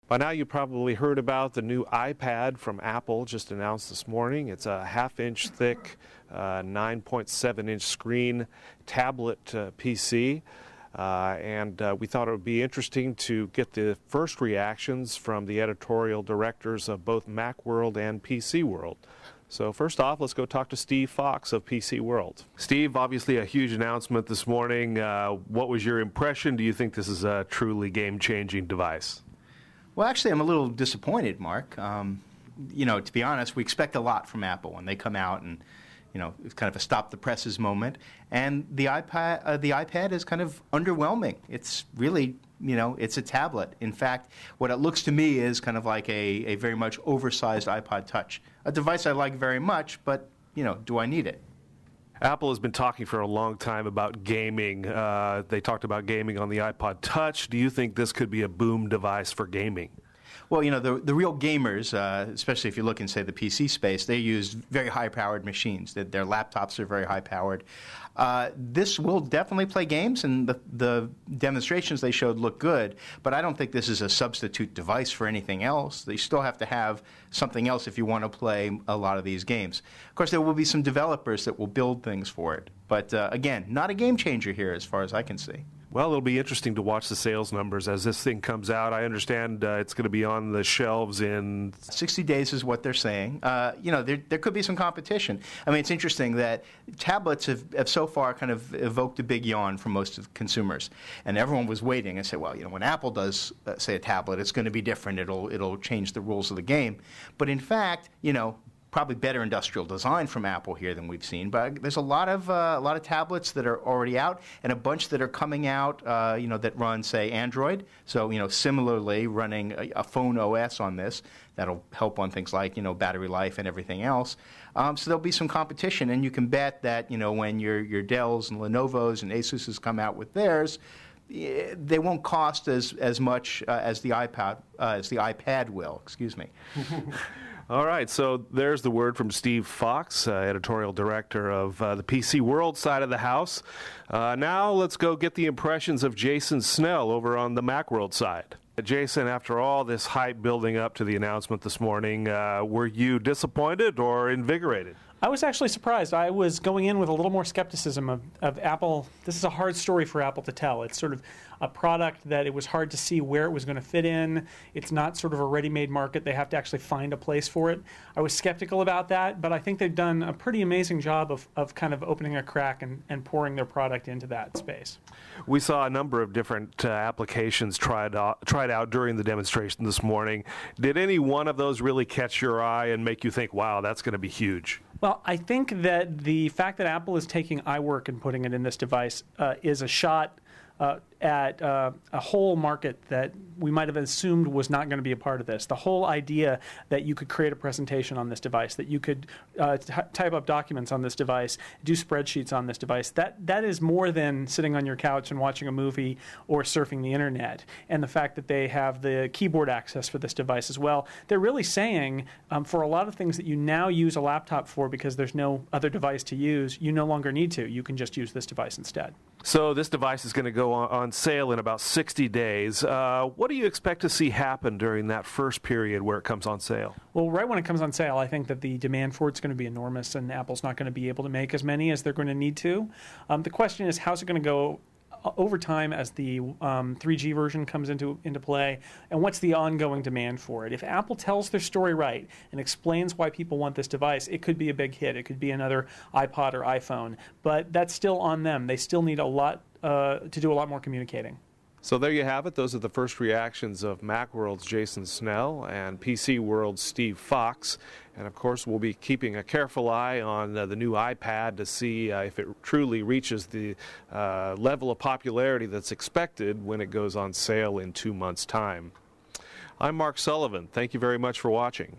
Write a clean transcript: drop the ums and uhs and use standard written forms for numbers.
By now you probably heard about the new iPad from Apple, just announced this morning. It's a half-inch thick, 9.7-inch screen tablet PC. And we thought it would be interesting to get the first reactions from the editorial directors of both Macworld and PCWorld. So first off, let's go talk to Steve Fox of PCWorld. Steve, obviously a huge announcement this morning. What was your impression? Do you think this is a truly game-changing device? Well, actually, I'm a little disappointed, Mark. You know, to be honest, we expect a lot from Apple when they come out, and you know, it's kind of a stop the presses moment. And the iPad is kind of underwhelming. It's really, you know, it's a tablet. In fact, what it looks to me is kind of like a very much oversized iPod Touch, a device I like very much, but you know, do I need it? Apple has been talking for a long time about gaming. They talked about gaming on the iPod Touch. Do you think this could be a boom device for gaming? Well, you know, the real gamers, especially if you look in, say, the PC space, they use very high-powered machines. Their laptops are very high-powered. This will definitely play games, and the demonstrations they showed look good, but I don't think this is a substitute device for anything else. They still have to have something else if you want to play a lot of these games. Of course, there will be some developers that will build things for it, but again, not a game changer here as far as I can see. Well, it'll be interesting to watch the sales numbers as this thing comes out. I understand it's going to be on the shelves in 60 days is what they're saying. You know, there could be some competition. I mean, it's interesting that tablets have so far kind of evoked a big yawn from most of consumers, and everyone was waiting and said, well, you know, when Apple does say a tablet, it's going to be different. It'll change the rules of the game. But in fact, you know, probably better industrial design from Apple here than we've seen, but there's a lot of tablets that are already out, and a bunch that are coming out, you know, that run, say, Android. So, you know, similarly running a phone OS on this that'll help on things like, you know, battery life and everything else. So there'll be some competition, and you can bet that, you know, when your Dells and Lenovo's and Asus's come out with theirs, they won't cost as much as the iPad will. Excuse me. All right, so there's the word from Steve Fox, editorial director of the PCWorld side of the house. Now let's go get the impressions of Jason Snell over on the Macworld side. Jason, after all this hype building up to the announcement this morning, were you disappointed or invigorated? I was actually surprised. I was going in with a little more skepticism of Apple. This is a hard story for Apple to tell. It's sort of a product that it was hard to see where it was going to fit in. It's not sort of a ready-made market. They have to actually find a place for it. I was skeptical about that, but I think they've done a pretty amazing job of kind of opening a crack and pouring their product into that space. We saw a number of different applications tried out during the demonstration this morning. Did any one of those really catch your eye and make you think, wow, that's going to be huge? Well, I think that the fact that Apple is taking iWork and putting it in this device is a shot at a whole market that we might have assumed was not going to be a part of this. The whole idea that you could create a presentation on this device, that you could type up documents on this device, do spreadsheets on this device, that is more than sitting on your couch and watching a movie or surfing the internet. And the fact that they have the keyboard access for this device as well, they're really saying for a lot of things that you now use a laptop for because there's no other device to use, you no longer need to. You can just use this device instead. So this device is going to go on sale in about 60 days. What do you expect to see happen during that first period where it comes on sale? Well, right when it comes on sale, I think that the demand for it's going to be enormous, and Apple's not going to be able to make as many as they're going to need to. The question is, how's it going to go over time as the 3G version comes into play, and what's the ongoing demand for it? If Apple tells their story right and explains why people want this device, it could be a big hit. It could be another iPod or iPhone, but that's still on them. They still need a lot to do a lot more communicating. So there you have it. Those are the first reactions of Macworld's Jason Snell and PCWorld's Steve Fox. And of course, we'll be keeping a careful eye on the new iPad to see if it truly reaches the level of popularity that's expected when it goes on sale in 2 months' time. I'm Mark Sullivan. Thank you very much for watching.